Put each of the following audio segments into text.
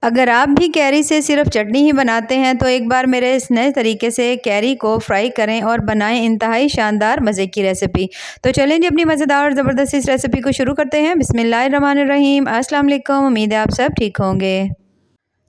अगर आप भी कैरी से सिर्फ चटनी ही बनाते हैं तो एक बार मेरे इस नए तरीके से कैरी को फ्राई करें और बनाएं इंतहाई शानदार मज़े की रेसिपी। तो चलें जी अपनी मज़ेदार और ज़बरदस्त इस रेसिपी को शुरू करते हैं। बिस्मिल्लाहिर्रहमानिर्रहीम। अस्सलाम वालेकुम। उम्मीद है आप सब ठीक होंगे।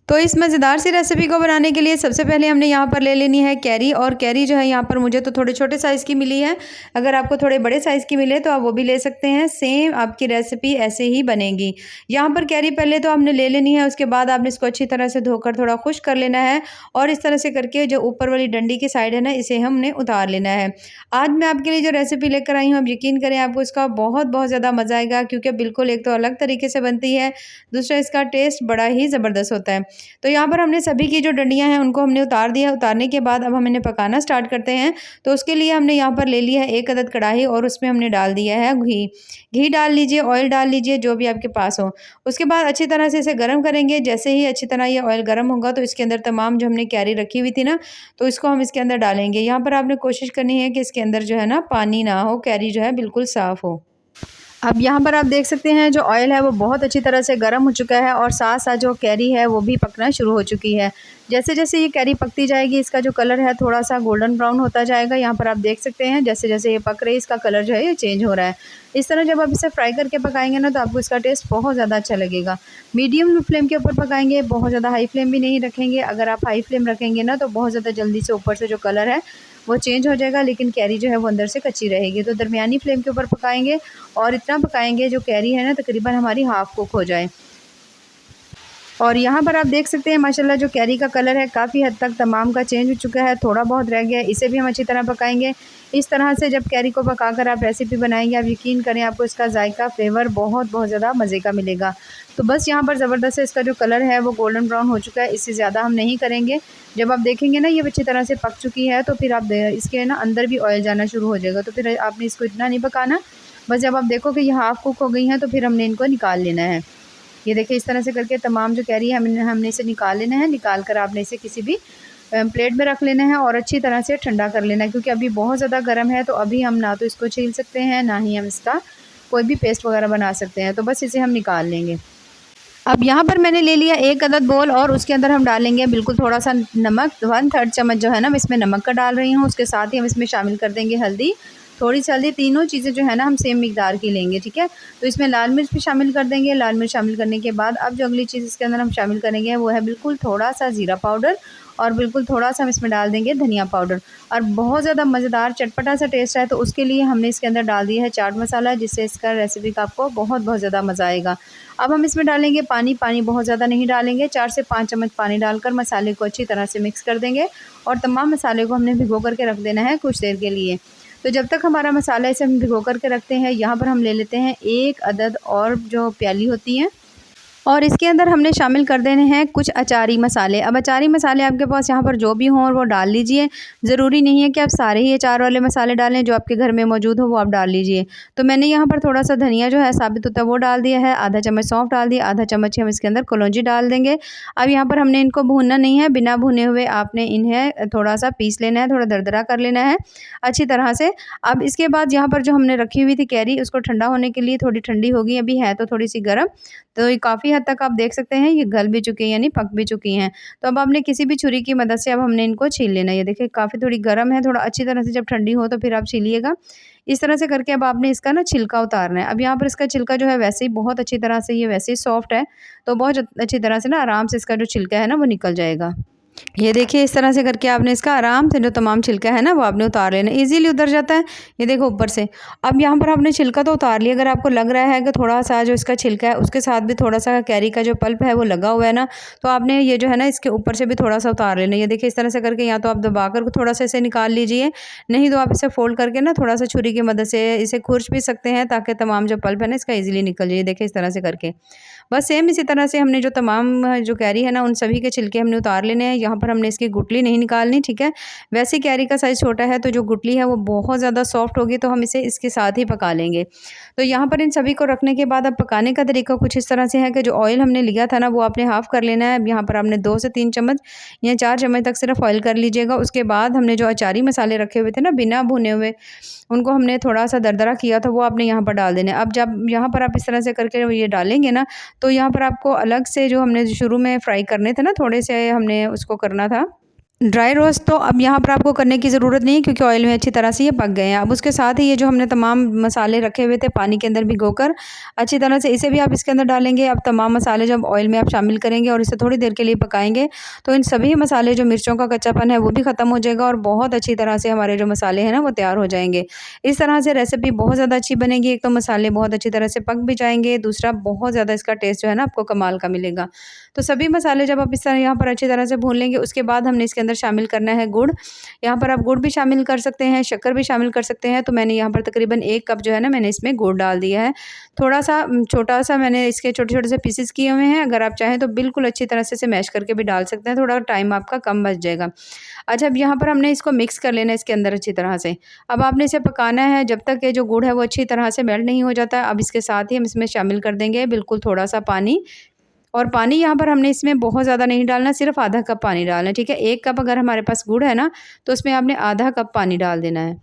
तो इस मज़ेदार सी रेसिपी को बनाने के लिए सबसे पहले हमने यहाँ पर ले लेनी है कैरी। और कैरी जो है यहाँ पर मुझे तो थोड़े छोटे साइज़ की मिली है। अगर आपको थोड़े बड़े साइज़ की मिले तो आप वो भी ले सकते हैं। सेम आपकी रेसिपी ऐसे ही बनेगी। यहाँ पर कैरी पहले तो हमने ले लेनी है, उसके बाद आपने इसको अच्छी तरह से धोकर थोड़ा खुश्क कर लेना है और इस तरह से करके जो ऊपर वाली डंडी की साइड है ना, इसे हमने उतार लेना है। आज मैं आपके लिए जो रेसिपी लेकर आई हूँ, आप यकीन करें आपको इसका बहुत बहुत ज़्यादा मज़ा आएगा, क्योंकि बिल्कुल एक तो अलग तरीके से बनती है, दूसरा इसका टेस्ट बड़ा ही ज़बरदस्त होता है। तो यहाँ पर हमने सभी की जो डंडियाँ हैं उनको हमने उतार दिया। उतारने के बाद अब हम इन्हें पकाना स्टार्ट करते हैं। तो उसके लिए हमने यहाँ पर ले लिया है 1 अदद कढ़ाई और उसमें हमने डाल दिया है घी। घी डाल लीजिए, ऑयल डाल लीजिए, जो भी आपके पास हो। उसके बाद अच्छी तरह से इसे गर्म करेंगे। जैसे ही अच्छी तरह ये ऑयल गर्म होगा तो इसके अंदर तमाम जो हमने कैरी रखी हुई थी ना, तो इसको हम इसके अंदर डालेंगे। यहाँ पर आपने कोशिश करनी है कि इसके अंदर जो है ना पानी ना हो, कैरी जो है बिल्कुल साफ़ हो। अब यहाँ पर आप देख सकते हैं जो ऑयल है वो बहुत अच्छी तरह से गर्म हो चुका है और साथ साथ जो कैरी है वो भी पकना शुरू हो चुकी है। जैसे जैसे ये कैरी पकती जाएगी इसका जो कलर है थोड़ा सा गोल्डन ब्राउन होता जाएगा। यहाँ पर आप देख सकते हैं जैसे जैसे ये पक रही है इसका कलर जो है ये चेंज हो रहा है। इस तरह जब आप इसे फ्राई करके पकाएंगे ना तो आपको इसका टेस्ट बहुत ज़्यादा अच्छा लगेगा। मीडियम फ्लेम के ऊपर पकाएंगे, बहुत ज़्यादा हाई फ्लेम भी नहीं रखेंगे। अगर आप हाई फ्लेम रखेंगे ना तो बहुत ज़्यादा जल्दी से ऊपर से जो कलर है वो चेंज हो जाएगा, लेकिन कैरी जो है वो अंदर से कच्ची रहेगी। तो दरमियानी फ्लेम के ऊपर पकाएंगे और इतना पकाएंगे जो कैरी है ना तकरीबन हमारी हाफ़ कुक हो जाए। और यहाँ पर आप देख सकते हैं माशाल्लाह जो कैरी का कलर है काफ़ी हद तक तमाम का चेंज हो चुका है, थोड़ा बहुत रह गया है, इसे भी हम अच्छी तरह पकाएंगे। इस तरह से जब कैरी को पकाकर आप रेसिपी बनाएंगे, आप यकीन करें आपको इसका जायका फ्लेवर बहुत बहुत ज़्यादा मज़े का मिलेगा। तो बस यहाँ पर ज़बरदस्त से इसका जो कलर है वो गोल्डन ब्राउन हो चुका है, इससे ज़्यादा हम नहीं करेंगे। जब आप देखेंगे ना ये अच्छी तरह से पक चुकी है तो फिर आप इसके ना अंदर भी ऑयल जाना शुरू हो जाएगा, तो फिर आपने इसको इतना नहीं पकाना। बस जब आप देखो कि ये हाफ़ कुक हो गई हैं तो फिर हमने इनको निकाल लेना है। ये देखिए इस तरह से करके तमाम जो कैरी है हमने इसे निकाल लेना है। निकाल कर आपने इसे किसी भी प्लेट में रख लेना है और अच्छी तरह से ठंडा कर लेना है, क्योंकि अभी बहुत ज़्यादा गर्म है। तो अभी हम ना तो इसको छील सकते हैं, ना ही हम इसका कोई भी पेस्ट वगैरह बना सकते हैं। तो बस इसे हम निकाल लेंगे। अब यहाँ पर मैंने ले लिया 1 अदद बोल और उसके अंदर हम डालेंगे बिल्कुल थोड़ा सा नमक। 1/3 चम्मच जो है ना मैं इसमें नमक का डाल रही हूँ। उसके साथ ही हम इसमें शामिल कर देंगे हल्दी, थोड़ी सी हल्दी। तीनों चीज़ें जो है ना हम सेम मिकदार की लेंगे, ठीक है। तो इसमें लाल मिर्च भी शामिल कर देंगे। लाल मिर्च शामिल करने के बाद अब जो अगली चीज़ इसके अंदर हम शामिल करेंगे वो है बिल्कुल थोड़ा सा ज़ीरा पाउडर और बिल्कुल थोड़ा सा हम इसमें डाल देंगे धनिया पाउडर। और बहुत ज़्यादा मज़ेदार चटपटा सा टेस्ट है तो उसके लिए हमने इसके अंदर डाल दिया है चाट मसाला, जिससे इसका रेसिपी का आपको बहुत बहुत ज़्यादा मज़ा आएगा। अब हम इसमें डालेंगे पानी। पानी बहुत ज़्यादा नहीं डालेंगे, 4 से 5 चम्मच पानी डालकर मसाले को अच्छी तरह से मिक्स कर देंगे और तमाम मसाले को हमने भिगो करके रख देना है कुछ देर के लिए। तो जब तक हमारा मसाला इसे हम भिगो करके रखते हैं, यहाँ पर हम ले लेते हैं 1 अदद और जो प्याली होती हैं और इसके अंदर हमने शामिल कर देने हैं कुछ अचारी मसाले। अब अचारी मसाले आपके पास यहाँ पर जो भी हों और वो डाल लीजिए। ज़रूरी नहीं है कि आप सारे ही अचार वाले मसाले डालें, जो आपके घर में मौजूद हो वो आप डाल लीजिए। तो मैंने यहाँ पर थोड़ा सा धनिया जो है साबित होता है वो डाल दिया है, आधा चम्मच सौंफ डाल दिया, आधा चम्मच हम इसके अंदर कलौंजी डाल देंगे। अब यहाँ पर हमने इनको भूनना नहीं है, बिना भुने हुए आपने इन्हें थोड़ा सा पीस लेना है, थोड़ा दरदरा कर लेना है अच्छी तरह से। अब इसके बाद यहाँ पर जो हमने रखी हुई थी कैरी, उसको ठंडा होने के लिए थोड़ी ठंडी होगी, अभी है तो थोड़ी सी गर्म। तो ये काफ़ी हद तक आप देख सकते हैं ये गल भी चुकी हैं, यानी पक भी चुकी हैं। तो अब आपने किसी भी छुरी की मदद से अब हमने इनको छील लेना है। ये देखिए काफ़ी थोड़ी गर्म है, थोड़ा अच्छी तरह से जब ठंडी हो तो फिर आप छीलिएगा। इस तरह से करके अब आपने इसका ना छिलका उतारना है। अब यहाँ पर इसका छिलका जो है वैसे ही बहुत अच्छी तरह से, ये वैसे ही सॉफ्ट है, तो बहुत अच्छी तरह से ना आराम से इसका जो छिलका है ना वो निकल जाएगा। ये देखिए इस तरह से करके आपने इसका आराम से जो तमाम छिलका है ना वो आपने उतार लेना, इजीली उतर जाता है। ये देखो ऊपर से। अब यहाँ पर आपने छिलका तो उतार लिया। अगर आपको लग रहा है कि थोड़ा सा जो इसका छिलका है उसके साथ भी थोड़ा सा कैरी का जो पल्प है वो लगा हुआ है ना, तो आपने ये जो है ना इसके ऊपर से भी थोड़ा सा उतार लेना। ये देखिए इस तरह से करके या तो आप दबा कर थोड़ा सा इसे निकाल लीजिए, नहीं तो आप इसे फोल्ड करके ना थोड़ा सा छुरी की मदद से इसे खुरच भी सकते हैं, ताकि तमाम जो पल्प है ना इसका ईजिली निकल जाए। देखिए इस तरह से करके बस सेम इसी तरह से हमने जो तमाम जो कैरी है ना उन सभी के छिलके हमने उतार लेने हैं। यहाँ पर हमने इसकी गुठली नहीं निकालनी, ठीक है। वैसे कैरी का साइज़ छोटा है तो जो गुठली है वो बहुत ज़्यादा सॉफ्ट होगी, तो हम इसे इसके साथ ही पका लेंगे। तो यहाँ पर इन सभी को रखने के बाद अब पकाने का तरीका कुछ इस तरह से है कि जो ऑयल हमने लिया था ना वो आपने हाफ़ कर लेना है। अब यहाँ पर आपने 2 से 3 चम्मच या 4 चम्मच तक सिर्फ ऑयल कर लीजिएगा। उसके बाद हमने जो अचारी मसाले रखे हुए थे ना बिना भुने हुए, उनको हमने थोड़ा-सा दरदरा किया था, वो आपने यहाँ पर डाल देना है। अब जब यहाँ पर आप इस तरह से करके ये डालेंगे ना, तो यहाँ पर आपको अलग से जो हमने शुरू में फ्राई करने थे ना, थोड़े से हमने उसको करना था ड्राई रोस्ट, तो अब यहाँ पर आपको करने की ज़रूरत नहीं है क्योंकि ऑयल में अच्छी तरह से ये पक गए हैं। अब उसके साथ ही ये जो हमने तमाम मसाले रखे हुए थे पानी के अंदर भिगोकर, अच्छी तरह से इसे भी आप इसके अंदर डालेंगे। अब तमाम मसाले जब ऑयल में आप शामिल करेंगे और इसे थोड़ी देर के लिए पकाएंगे, तो इन सभी मसाले जो मिर्चों का कच्चापन है वो भी ख़त्म हो जाएगा और बहुत अच्छी तरह से हमारे जो मसाले हैं ना वो तैयार हो जाएंगे। इस तरह से रेसिपी बहुत ज़्यादा अच्छी बनेगी। एक तो मसाले बहुत अच्छी तरह से पक भी जाएंगे, दूसरा बहुत ज़्यादा इसका टेस्ट जो है ना आपको कमाल का मिलेगा। तो सभी मसाले जब आप इस तरह यहाँ पर अच्छी तरह से भून लेंगे, उसके बाद हमने इसके अंदर शामिल करना है गुड़। यहाँ पर आप गुड़ भी शामिल कर सकते हैं, शक्कर भी शामिल कर सकते हैं। तो मैंने यहाँ पर तकरीबन 1 कप जो है ना मैंने इसमें गुड़ डाल दिया है। थोड़ा-सा छोटा-सा मैंने इसके छोटे-छोटे से पीसेस किए हुए हैं। अगर आप चाहें तो बिल्कुल अच्छी तरह से इसे मैश करके भी डाल सकते हैं, थोड़ा टाइम आपका कम बच जाएगा। अच्छा, अब यहाँ पर हमने इसको मिक्स कर लेना है इसके अंदर अच्छी तरह से। अब आपने इसे पकाना है जब तक ये जो गुड़ है वो अच्छी तरह से मेल्ट नहीं हो जाता। अब इसके साथ ही हम इसमें शामिल कर देंगे बिल्कुल थोड़ा-सा पानी, और पानी यहाँ पर हमने इसमें बहुत ज़्यादा नहीं डालना, सिर्फ आधा कप पानी डालना है, ठीक है। 1 कप अगर हमारे पास गुड़ है ना, तो उसमें आपने आधा कप पानी डाल देना है।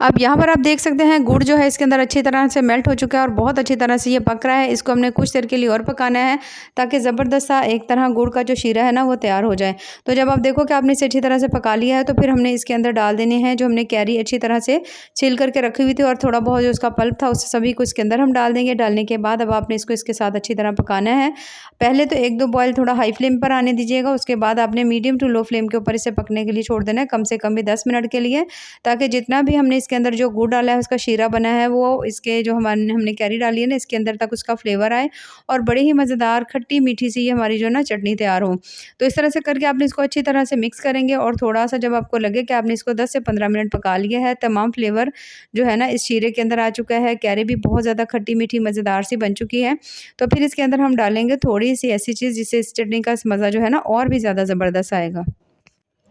अब यहाँ पर आप देख सकते हैं गुड़ जो है इसके अंदर अच्छी तरह से मेल्ट हो चुका है और बहुत अच्छी तरह से ये पक रहा है। इसको हमने कुछ देर के लिए और पकाना है ताकि ज़बरदस्त सा एक तरह गुड़ का जो शीरा है ना वो तैयार हो जाए। तो जब आप देखो कि आपने इसे अच्छी तरह से पका लिया है, तो फिर हमने इसके अंदर डाल देने हैं जो हमने कैरी अच्छी तरह से छील करके रखी हुई थी और थोड़ा बहुत जो उसका पल्प था उस सभी को इसके अंदर हम डाल देंगे। डालने के बाद अब आपने इसको इसके साथ अच्छी तरह पकाना है। पहले तो 1-2 बॉयल थोड़ा हाई फ्लेम पर आने दीजिएगा, उसके बाद आपने मीडियम टू लो फ्लेम के ऊपर इसे पकने के लिए छोड़ देना है, कम से कम भी 10 मिनट के लिए, ताकि जितना भी हमने इसके अंदर जो गुड़ डाला है उसका शीरा बना है वो इसके जो हमने कैरी डाली है ना इसके अंदर तक उसका फ्लेवर आए और बड़ी ही मज़ेदार खट्टी मीठी सी ये हमारी जो ना चटनी तैयार हो। तो इस तरह से करके आपने इसको अच्छी तरह से मिक्स करेंगे और थोड़ा-सा जब आपको लगे कि आपने इसको 10 से 15 मिनट पका लिया है, तमाम फ्लेवर जो है ना इस शीरे के अंदर आ चुका है, कैरी भी बहुत ज़्यादा खट्टी मीठी मज़ेदार सी बन चुकी है, तो फिर इसके अंदर हम डालेंगे थोड़ी-सी ऐसी चीज़ जिससे इस चटनी का मज़ा जो है ना और भी ज़्यादा ज़बरदस्त आएगा।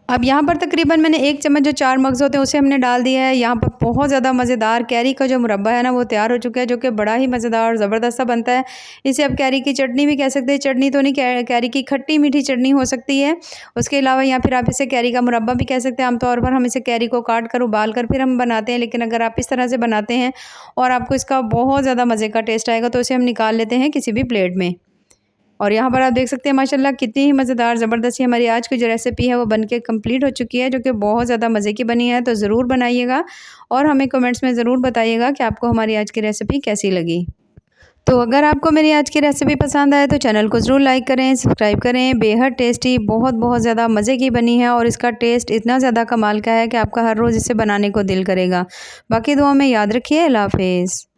अब यहाँ पर तकरीबन मैंने 1 चम्मच जो 4 मग्ज़ होते हैं उसे हमने डाल दिया है। यहाँ पर बहुत ज़्यादा मज़ेदार कैरी का जो मुरब्बा है ना वो तैयार हो चुका है, जो कि बड़ा ही मज़ेदार और ज़बरदस्त सा बनता है। इसे आप कैरी की चटनी भी कह सकते हैं, चटनी तो नहीं, कैरी की खट्टी मीठी चटनी हो सकती है। उसके अलावा या फिर आप इसे कैरी का मुरब्बा भी कह सकते हैं। आमतौर पर हम इसे कैरी को काट कर उबाल कर फिर हम बनाते हैं, लेकिन अगर आप इस तरह से बनाते हैं और आपको इसका बहुत ज़्यादा मज़े का टेस्ट आएगा, तो इसे हम निकाल लेते हैं किसी भी प्लेट में। और यहाँ पर आप देख सकते हैं माशाल्लाह कितनी ही मज़ेदार ज़बरदस्त सी हमारी आज की जो रेसिपी है वो बनके कंप्लीट हो चुकी है, जो कि बहुत ज़्यादा मज़े की बनी है। तो ज़रूर बनाइएगा और हमें कमेंट्स में ज़रूर बताइएगा कि आपको हमारी आज की रेसिपी कैसी लगी। तो अगर आपको मेरी आज की रेसिपी पसंद आए तो चैनल को ज़रूर लाइक करें, सब्सक्राइब करें। बेहद टेस्टी, बहुत ज़्यादा मज़े की बनी है और इसका टेस्ट इतना ज़्यादा कमाल का है कि आपका हर रोज़ इसे बनाने को दिल करेगा। बाकी दुआ में याद रखिए। अल्लाह हाफ़िज़।